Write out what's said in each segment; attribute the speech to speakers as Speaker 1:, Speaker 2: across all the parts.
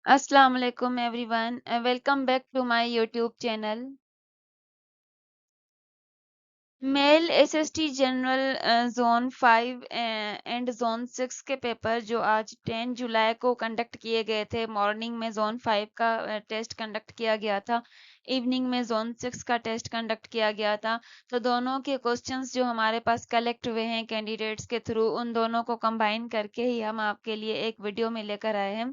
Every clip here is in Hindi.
Speaker 1: Assalamu alaikum everyone. Welcome back to my YouTube channel. मेल SST general zone 5 and zone 6 के पेपर जो आज 10 जुलाई को कंडक्ट किए गए थे। मॉर्निंग में जोन 5 का टेस्ट कंडक्ट किया गया था, इवनिंग में जोन 6 का टेस्ट कंडक्ट किया गया था। तो दोनों के क्वेश्चंस जो हमारे पास कलेक्ट हुए हैं कैंडिडेट्स के थ्रू, उन दोनों को कंबाइन करके ही हम आपके लिए एक वीडियो में लेकर आए हैं।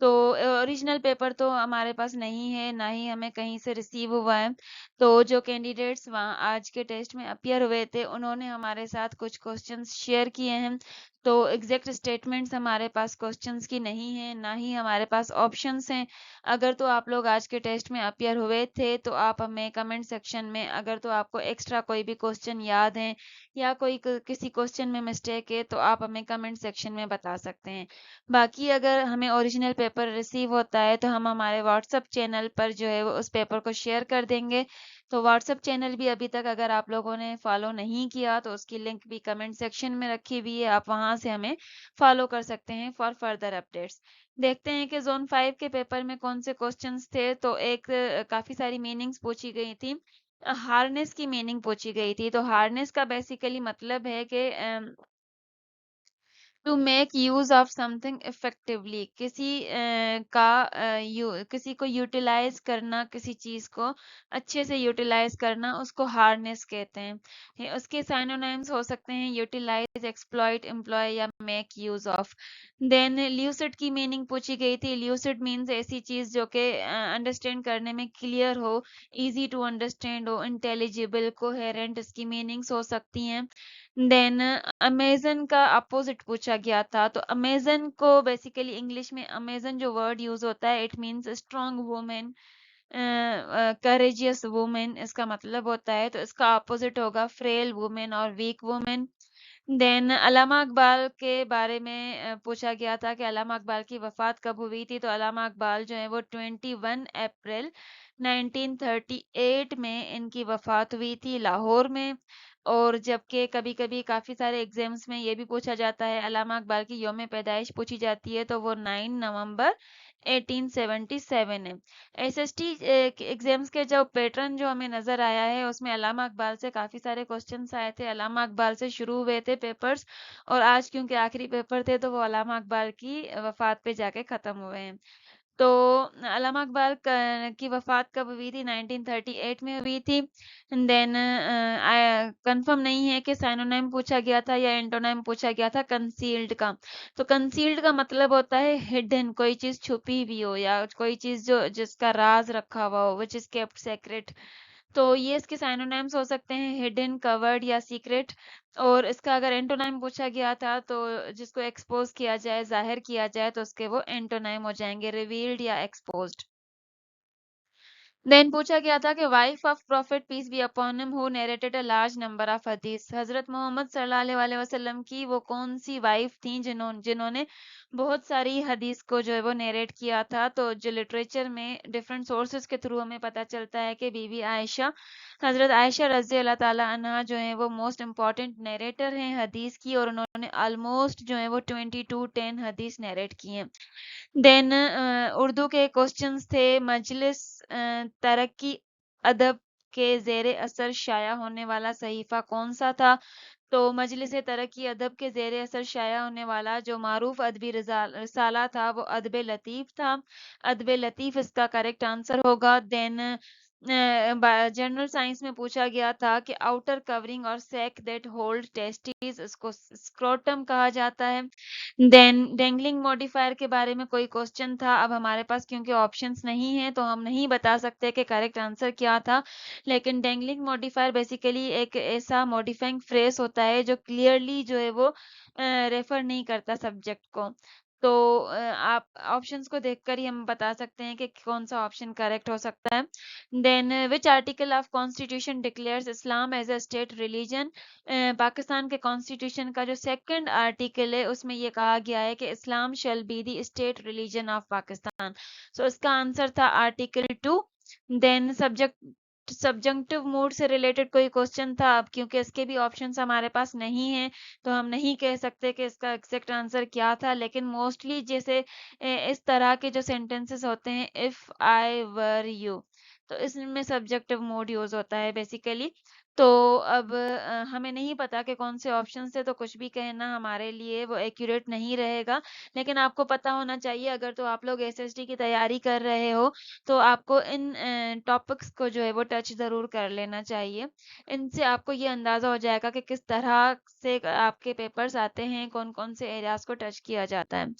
Speaker 1: तो ओरिजिनल पेपर तो हमारे पास नहीं है, ना ही हमें कहीं से रिसीव हुआ है। तो जो कैंडिडेट्स वहाँ आज के टेस्ट में अपीयर हुए थे, उन्होंने हमारे साथ कुछ क्वेश्चंस शेयर किए हैं। तो एग्जैक्ट स्टेटमेंट्स हमारे पास क्वेश्चंस की नहीं है, ना ही हमारे पास ऑप्शंस हैं। अगर तो आप लोग आज के टेस्ट में अपीयर हुए थे तो आप हमें कमेंट सेक्शन में, अगर तो आपको एक्स्ट्रा कोई भी क्वेश्चन याद है या कोई किसी क्वेश्चन में मिस्टेक है, तो आप हमें कमेंट सेक्शन में बता सकते हैं। बाकी अगर हमें ओरिजिनल पेपर रिसीव होता है तो हम हमारे व्हाट्सएप चैनल पर जो है वो उस पेपर को शेयर कर देंगे। तो व्हाट्सएप चैनल भी अभी तक अगर आप लोगों ने फॉलो नहीं किया तो उसकी लिंक भी कमेंट सेक्शन में रखी हुई है, आप वहां से हमें फॉलो कर सकते हैं फॉर फर्दर अपडेट्स। देखते हैं कि जोन 5 के पेपर में कौन से क्वेश्चंस थे। तो एक काफी सारी मीनिंग्स पूछी गई थी। हार्नेस की मीनिंग पूछी गई थी। तो हार्नेस का बेसिकली मतलब है कि to make use of something effectively, किसी को यूटिलाइज करना, किसी चीज को अच्छे से यूटिलाइज करना, उसको हार्नेस कहते हैं। उसके साइनोनिम्स हो सकते हैं यूटिलाइज, एक्सप्लॉइट, एम्प्लॉय या make use of. Then lucid की मीनिंग पूछी गई थी। ल्यूसिड मीन्स ऐसी चीज जो कि अंडरस्टैंड करने में क्लियर हो, इजी टू अंडरस्टैंड हो, इंटेलिजिबल, कोहेरेंट, इसकी मीनिंग्स हो सकती हैं। देन अमेजन का अपोजिट पूछा गया था। तो अमेजन को बेसिकली इंग्लिश में अमेजन जो वर्ड यूज होता है, it means strong women, courageous women इसका मतलब होता है। तो इसका अपोजिट होगा फ्रेल वुमेन और week women. Then Allama Iqbal के बारे में पूछा गया था कि अलामा इकबाल की वफात कब हुई थी। तो अलामा इकबाल जो है वो 21 अप्रैल 1938 में इनकी वफात हुई थी लाहौर में। और जबकि कभी कभी काफ़ी सारे एग्जाम्स में ये भी पूछा जाता है, अलामा इकबाल की यौम पैदाइश पूछी जाती है, तो वो 9 नवंबर 1877 है। एसएसटी एग्जाम्स के जो पैटर्न जो हमें नज़र आया है, उसमें अलामा इकबाल से काफ़ी सारे क्वेश्चंस आए थे। अलामा इकबाल से शुरू हुए थे पेपर्स, और आज क्योंकि आखिरी पेपर थे तो वो अलामा इकबाल की वफात पे जाके ख़त्म हुए हैं। तो अलामा इकबाल की वफात कब हुई थी? 1938 में हुई थी। देन कंफर्म नहीं है कि साइनोनिम पूछा गया था या एंटोनिम पूछा गया था कंसील्ड का। तो कंसील्ड का मतलब होता है हिडन, कोई चीज छुपी हुई हो या कोई चीज जो जिसका राज रखा हुआ हो, विच इज केप्ट सेक्रेट। तो ये इसके साइनोनिम्स हो सकते हैं हिडन, कवर्ड या सीक्रेट। और इसका अगर एंटोनिम पूछा गया था तो जिसको एक्सपोज किया जाए, जाहिर किया जाए, तो उसके वो एंटोनिम हो जाएंगे रिवील्ड या एक्सपोज्ड। देन पूछा गया था कि wife of prophet peace be upon him who narrated a large number of हदीस, हजरत मोहम्मद सल्लल्लाहु अलैहि वसल्लम की वो कौन सी वाइफ थी जिन्होंने बहुत सारी हदीस को जो है वो नरेट किया था। तो जो लिटरेचर में डिफरेंट सोर्सेज के थ्रू हमें पता चलता है कि बीबी आयशा, हजरत आयशा रजी अल्लाह ताला अन्हा जो है वो मोस्ट इम्पॉर्टेंट नरेटर हैं हदीस की, और उन्होंने ऑलमोस्ट जो है वो 2210 हदीस नरेट की हैं। देन उर्दू के क्वेश्चंस थे। मजलिस तरक्की अदब के जेर असर शाया होने वाला सहीफा कौन सा था? तो मजलिस तरक्की अदब के जेर असर शाया होने वाला जो मारूफ अदबी रिसाला था वो अदब लतीफ़ था। अदब लतीफ़ इसका करेक्ट आंसर होगा। देन जनरल साइंस में पूछा गया था कि आउटर कवरिंग और सैक दैट होल्ड टेस्टिस, इसको स्क्रोटम कहा जाता है। देन डेंगलिंग मॉडिफायर के बारे में कोई क्वेश्चन था। अब हमारे पास क्योंकि ऑप्शंस नहीं है तो हम नहीं बता सकते कि करेक्ट आंसर क्या था। लेकिन डेंगलिंग मॉडिफायर बेसिकली एक ऐसा मॉडिफाइंग फ्रेज होता है जो क्लियरली जो है वो रेफर नहीं करता सब्जेक्ट को। तो आप ऑप्शंस को देखकर ही हम बता सकते हैं कि कौन सा ऑप्शन करेक्ट हो सकता है। Then which article of constitution declares Islam as a state religion? Pakistan के कॉन्स्टिट्यूशन का जो सेकंड आर्टिकल है उसमें ये कहा गया है कि Islam shall be the state religion of Pakistan. So इसका आंसर था article 2। Then subject subjunctive mood से रिलेटेड कोई क्वेश्चन था। अब क्योंकि इसके भी ऑप्शंस हमारे पास नहीं है तो हम नहीं कह सकते कि इसका एग्जैक्ट आंसर क्या था, लेकिन मोस्टली जैसे इस तरह के जो सेंटेंसेस होते हैं, इफ आई वर यू, तो इसमें सब्जेक्टिव मोड यूज होता है बेसिकली। तो अब हमें नहीं पता कि कौन से ऑप्शन से, तो कुछ भी कहना हमारे लिए वो एक्यूरेट नहीं रहेगा, लेकिन आपको पता होना चाहिए। अगर तो आप लोग एसएसटी की तैयारी कर रहे हो तो आपको इन टॉपिक्स को जो है वो टच ज़रूर कर लेना चाहिए। इनसे आपको ये अंदाज़ा हो जाएगा कि किस तरह से आपके पेपर्स आते हैं, कौन-कौन से एरियाज़ को टच किया जाता है।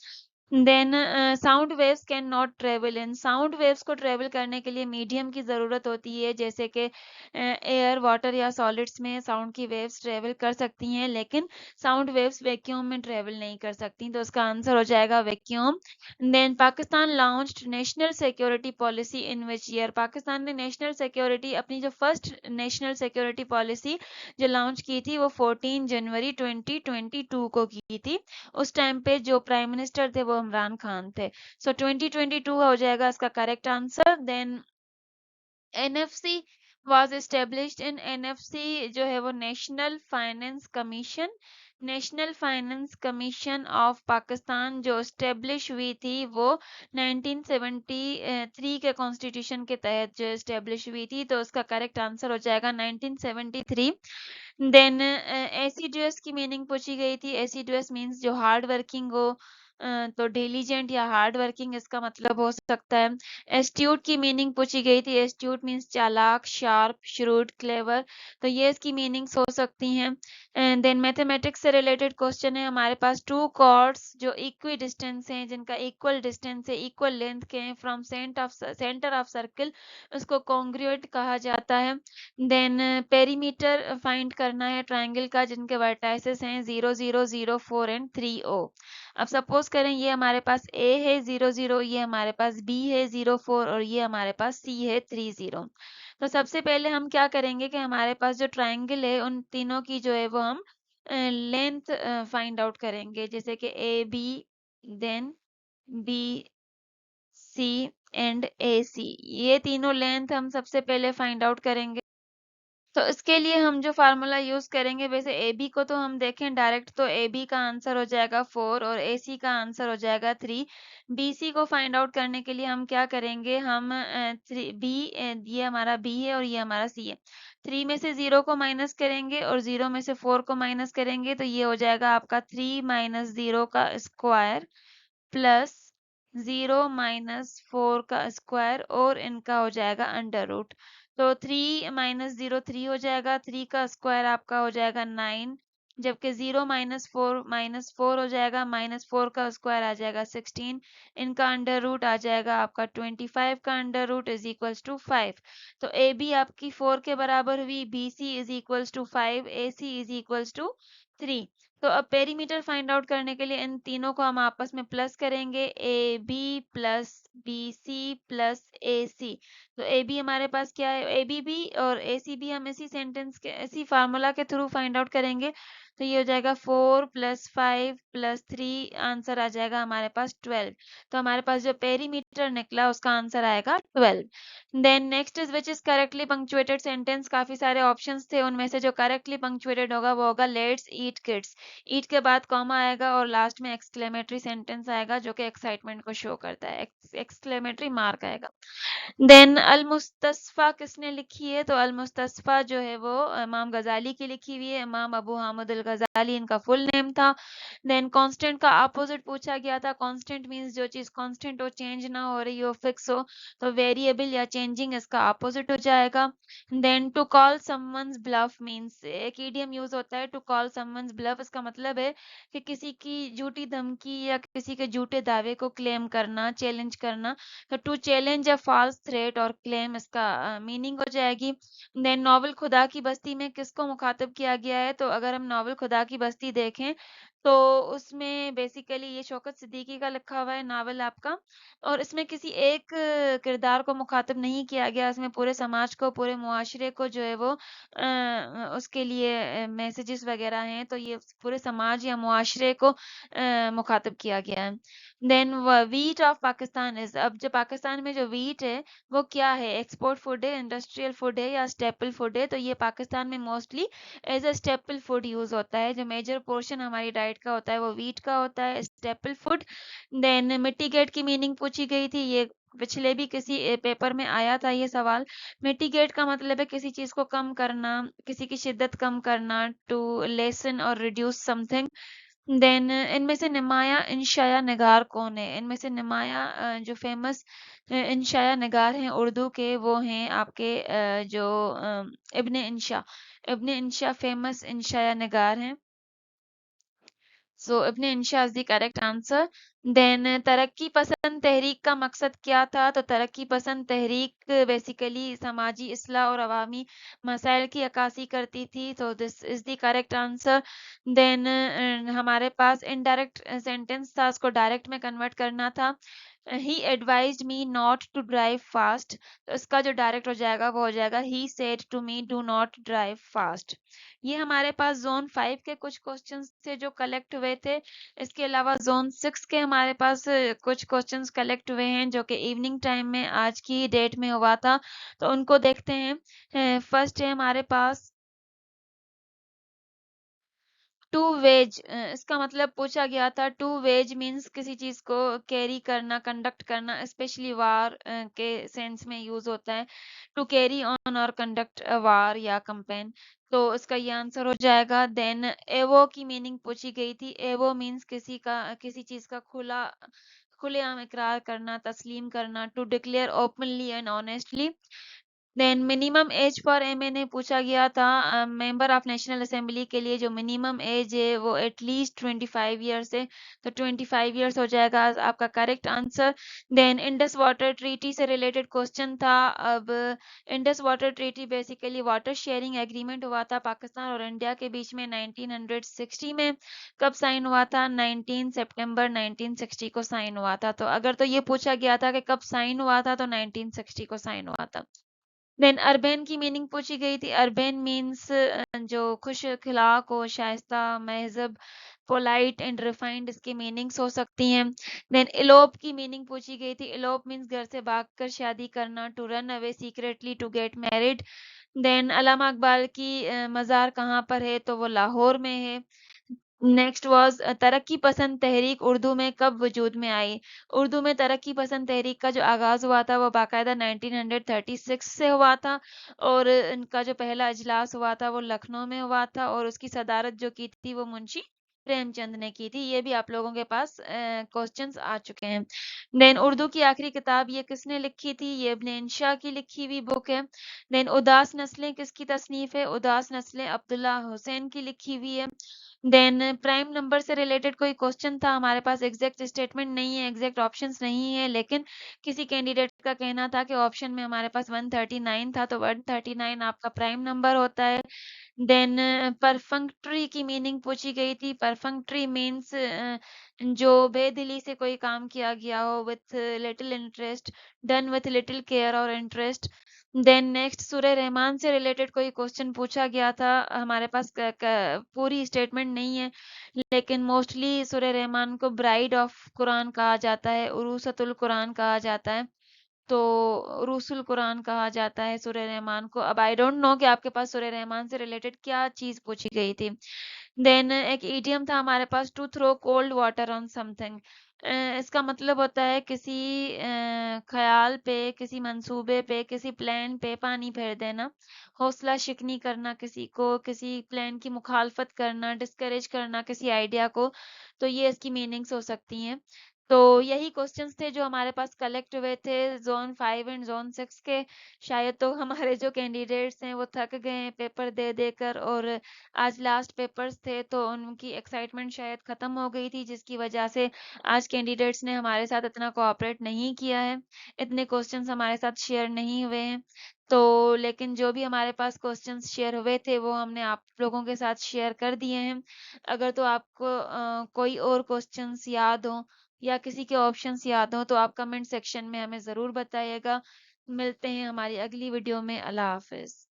Speaker 1: Then sound waves can not travel in, sound waves को ट्रेवल करने के लिए मीडियम की ज़रूरत होती है, जैसे कि एयर, वाटर या सॉलिड्स में साउंड की वेव्स ट्रेवल कर सकती हैं, लेकिन साउंड वेव्स वैक्यूम में ट्रेवल नहीं कर सकती। तो उसका आंसर हो जाएगा vacuum. Then Pakistan launched national security policy in which year, Pakistan ने नेशनल सिक्योरिटी, अपनी जो फर्स्ट नेशनल सिक्योरिटी पॉलिसी जो लॉन्च की थी वो 14 जनवरी 2022 को की थी। उस टाइम पे जो प्राइम मिनिस्टर थे वो इमरान खान थे। सो 2022 हो जाएगा इसका correct answer. Then NFC was established in, NFC जो है वो national finance commission, national finance commission of Pakistan जो एस्टेब्लिश हुई थी वो 1973 के कॉन्स्टिट्यूशन के तहत जो एस्टेब्लिश हुई थी। तो उसका करेक्ट आंसर हो जाएगा 1973। देन एसीडीएस की मीनिंग पूछी गई थी। एसीडीएस मीन्स जो हार्ड वर्किंग हो, तो डिलीजेंट या हार्ड वर्किंग इसका मतलब हो सकता है। एस्ट्यूट की मीनिंग पूछी गई थी। एस्ट्यूट मीन्स चालाक, शार्प, श्रूड, क्लेवर, तो ये इसकी मीनिंग्स हो सकती हैं। एंड देन मैथमेटिक्स से रिलेटेड क्वेश्चन है हमारे पास। टू कॉर्ड्स जो इक्वी डिस्टेंस हैं, जिनका इक्वल डिस्टेंस है, इक्वल लेंथ के हैं, फ्रॉम सेंटर ऑफ सर्कल, उसको कॉन्ग्रुएंट कहा जाता है। देन पेरीमीटर फाइंड करना है ट्राइंगल का, जिनके वर्टाइसेस हैं 0 0 0 4 एंड 3 O। अब सपोज करें ये हमारे पास A है 0 0, ये हमारे पास B है 0 4 और ये हमारे पास C है 3 0। तो सबसे पहले हम क्या करेंगे कि हमारे पास जो ट्राइंगल है उन तीनों की जो है वो हम लेंथ फाइंड आउट करेंगे, जैसे कि AB, then BC and AC, ये तीनों लेंथ हम सबसे पहले फाइंड आउट करेंगे। तो इसके लिए हम जो फार्मूला यूज करेंगे, वैसे ए बी को तो हम देखें डायरेक्ट, तो ए बी का आंसर हो जाएगा 4 और ए सी का आंसर हो जाएगा 3। बी सी को फाइंड आउट करने के लिए हम क्या करेंगे, हम ये हमारा बी है और ये हमारा सी है। 3 में से 0 को माइनस करेंगे और 0 में से 4 को माइनस करेंगे, तो ये हो जाएगा आपका 3 माइनस 0 का स्क्वायर प्लस 0 माइनस 4 का स्क्वायर और इनका हो जाएगा अंडर रूट। तो 3 माइनस 0 3 हो जाएगा, 3 का स्क्वायर आपका हो जाएगा 9, जबकि 0 माइनस 4 हो जाएगा, माइनस 4 का स्क्वायर आ जाएगा 16, इनका अंडर रूट आ जाएगा आपका 25 का under root is equals to 5। तो ए बी आपकी 4 के बराबर हुई, B C is equals to 5, A C is equals to 3। तो अब पेरीमीटर फाइंड आउट करने के लिए इन तीनों को हम आपस में प्लस करेंगे, A B plus B C plus A C. तो ए बी हमारे पास क्या है, ए बी भी और ए सी भी हम इसी सेंटेंस के, इसी फार्मूला के थ्रू फाइंड आउट करेंगे। तो ये हो जाएगा 4 प्लस 5 प्लस 3, आंसर आ जाएगा हमारे पास 12। तो हमारे पास जो पेरीमीटर निकला उसका आंसर आएगा 12। Then next is which is correctly punctuated sentence, काफी सारे ऑप्शंस थे, उनमें से जो करेक्टली पंक्चुएटेड होगा वो होगा लेट्स ईट किड्स। ईट के बाद कॉमा आएगा और लास्ट में एक्सक्लेमेटरी सेंटेंस आएगा जो कि एक्साइटमेंट को शो करता है, एक्सक्लेमेटरी मार्क आएगा। देन अल मुस्तस्फा किसने लिखी है, तो अल मुस्तस्फा जो है वो इमाम गजाली की लिखी हुई है, इमाम अबू हामिद अल गजाली इनका फुल नेम था। देन कांस्टेंट का अपोजिट पूछा गया था। कांस्टेंट मींस जो चीज कांस्टेंट हो, चेंज ना हो रही हो, फिक्स हो, तो वेरिएबल या चेंजिंग इसका अपोजिट हो जाएगा। Then to call someone's bluff means, एक इडियम यूज होता है टू कॉल समवंस ब्लफ, इसका मतलब है कि किसी की झूठी धमकी या किसी के झूठे दावे को क्लेम करना, चैलेंज करना। तो to challenge a false threat और क्लेम इसका मीनिंग हो जाएगी। देन नॉवल खुदा की बस्ती में किसको मुखातिब किया गया है, तो अगर हम नॉवल खुदा की बस्ती देखें तो उसमें बेसिकली ये शौकत सिद्दीकी का लिखा हुआ है नावल आपका, और इसमें किसी एक किरदार को मुखातिब नहीं किया गया, इसमें पूरे समाज को, पूरे मुआशरे को जो है वो उसके लिए मैसेजेस वगैरह हैं, तो ये पूरे समाज या मुआशरे को मुखातिब किया गया है। Then wheat of Pakistan is, अब जो पाकिस्तान में जो व्हीट है वो क्या है, एक्सपोर्ट फूड है, इंडस्ट्रियल फूड है या स्टेपल फूड है, तो ये पाकिस्तान में mostly as a staple food use होता है। जो मेजर पोर्शन हमारी डाइट का होता है वो व्हीट का होता है, स्टेपल फूड। देन मिटिगेट की मीनिंग पूछी गई थी, ये पिछले भी किसी पेपर में आया था ये सवाल। मिटिगेट का मतलब है किसी चीज को कम करना, किसी की शिद्दत कम करना, टू लेसन और रिड्यूस समथिंग। देन इनमें से निमाया इंशाया निगार कौन है, इनमें से निमाया जो फेमस इंशाया निगार हैं उर्दू के, वो हैं आपके जो इब्ने इंशा, इब्ने इंशा फेमस इंशाया निगार हैं। So Ibne Insha is the correct answer. Then Taraqqi Pasand तहरीक का मकसद क्या था, तो तरक्की पसंद तहरीक बेसिकली समाजी इस्लाह और अवामी मसाइल की अक्कासी करती थी, तो this is the correct answer. Then हमारे पास इनडायरेक्ट सेंटेंस था, उसको डायरेक्ट में कन्वर्ट करना था। He advised me not to drive fast, तो इसका जो डायरेक्ट हो जाएगा वो हो जाएगा he said to me do not drive fast. ये हमारे पास जोन 5 के कुछ क्वेश्चंस थे जो कलेक्ट हुए थे। इसके अलावा जोन 6 के हमारे पास कुछ क्वेश्चंस कलेक्ट हुए हैं जो कि इवनिंग टाइम में आज की डेट में हुआ था, तो उनको देखते हैं। फर्स्ट है हमारे पास टू वेज, इसका मतलब पूछा गया था टू वेज मीन्स किसी चीज को कैरी करना, कंडक्ट करना, स्पेशली वार के सेंस में यूज होता है, टू कैरी ऑन और कंडक्ट वार या कंपेन, तो इसका ये आंसर हो जाएगा। देन एवो की मीनिंग पूछी गई थी, एवो मीन्स किसी चीज का खुलेआम इकरार करना, तस्लीम करना, to declare openly and honestly. Then minimum age for MNA पूछा गया था, मेंबर ऑफ नेशनल असेंबली के लिए जो मिनिमम एज है वो एटलीस्ट 25 ईयर्स है, तो 25 ईयर्स हो जाएगा आपका correct answer. Then Indus water treaty से रिलेटेड क्वेश्चन था। अब Indus water treaty basically water sharing agreement हुआ था पाकिस्तान और इंडिया के बीच में 1960 में। कब साइन हुआ था, 19 सितंबर 1960 को साइन हुआ था। तो अगर तो ये पूछा गया था कि कब साइन हुआ था, तो 1960 को साइन हुआ था। देन अर्बन की मीनिंग पूछी गई थी, अर्बन मीन्स जो खुश अखलाक हो, शाइस्ता, महजब, पोलाइट एंड रिफाइंड, इसकी मीनिंग्स हो सकती हैं। देन इलोप की मीनिंग पूछी गई थी, इलोप मीन्स घर से भागकर शादी करना, to run away secretly to get married. Then Allama Iqbal की मज़ार कहाँ पर है, तो वो लाहौर में है। नेक्स्ट वाज तरक्की पसंद तहरीक उर्दू में कब वजूद में आई। उर्दू में तरक्की पसंद तहरीक का जो आगाज़ हुआ था वो बाकायदा 1936 से हुआ था, और इनका जो पहला इजलास हुआ था वो लखनऊ में हुआ था, और उसकी सदारत जो की थी वो मुंशी प्रेमचंद ने की थी। ये भी आप लोगों के पास क्वेश्चंस आ चुके हैं। देन उर्दू की आखिरी किताब ये किसने लिखी थी, ये इब्ने इंशा की लिखी हुई बुक है। देन उदास नस्लें किसकी तसनीफ है, उदास नस्लें अब्दुल्ला हुसैन की लिखी हुई है। देन प्राइम नंबर से रिलेटेड कोई क्वेश्चन था, हमारे पास एग्जैक्ट स्टेटमेंट नहीं है, एग्जैक्ट ऑप्शंस नहीं है, लेकिन किसी कैंडिडेट का कहना था कि ऑप्शन में हमारे पास 139 था, तो 139 आपका प्राइम नंबर होता है। देन परफंक्ट्री की मीनिंग पूछी गई थी, परफंक्ट्री मीन्स जो बेदिली से कोई काम किया गया हो, with little interest, done with little care और इंटरेस्ट। देन नेक्स्ट सूरह रहमान से रिलेटेड कोई क्वेश्चन पूछा गया था, हमारे पास पूरी स्टेटमेंट नहीं है, लेकिन मोस्टली सूरह रहमान को ब्राइड ऑफ कुरान कहा जाता है, उरूसतुल कुरान कहा जाता है, तो रूसुल कुरान कहा जाता है सूरह रहमान को। अब आई डोंट नो कि आपके पास सूरह रहमान से रिलेटेड क्या चीज पूछी गई थी। देन एक इडियम था हमारे पास, to throw cold water on something, इसका मतलब होता है किसी ख्याल पे, किसी मंसूबे पे, किसी प्लान पे पानी फेर देना, हौसला शिकनी करना, किसी को किसी प्लान की मुखालफत करना, डिस्करेज करना किसी आइडिया को, तो ये इसकी मीनिंग्स हो सकती हैं। तो यही क्वेश्चंस थे जो हमारे पास कलेक्ट हुए थे जोन 5 एंड जोन 6 के। शायद तो हमारे जो कैंडिडेट्स हैं वो थक गए हैं पेपर दे देकर, और आज लास्ट पेपर्स थे तो उनकी एक्साइटमेंट शायद ख़त्म हो गई थी, जिसकी वजह से आज कैंडिडेट्स ने हमारे साथ इतना कोऑपरेट नहीं किया है, इतने क्वेश्चंस हमारे साथ शेयर नहीं हुए हैं। तो लेकिन जो भी हमारे पास क्वेश्चंस शेयर हुए थे वो हमने आप लोगों के साथ शेयर कर दिए हैं। अगर तो आपको कोई और क्वेश्चंस याद हो या किसी के ऑप्शंस याद हो तो आप कमेंट सेक्शन में हमें ज़रूर बताइएगा। मिलते हैं हमारी अगली वीडियो में। अल्लाह हाफ़िज़।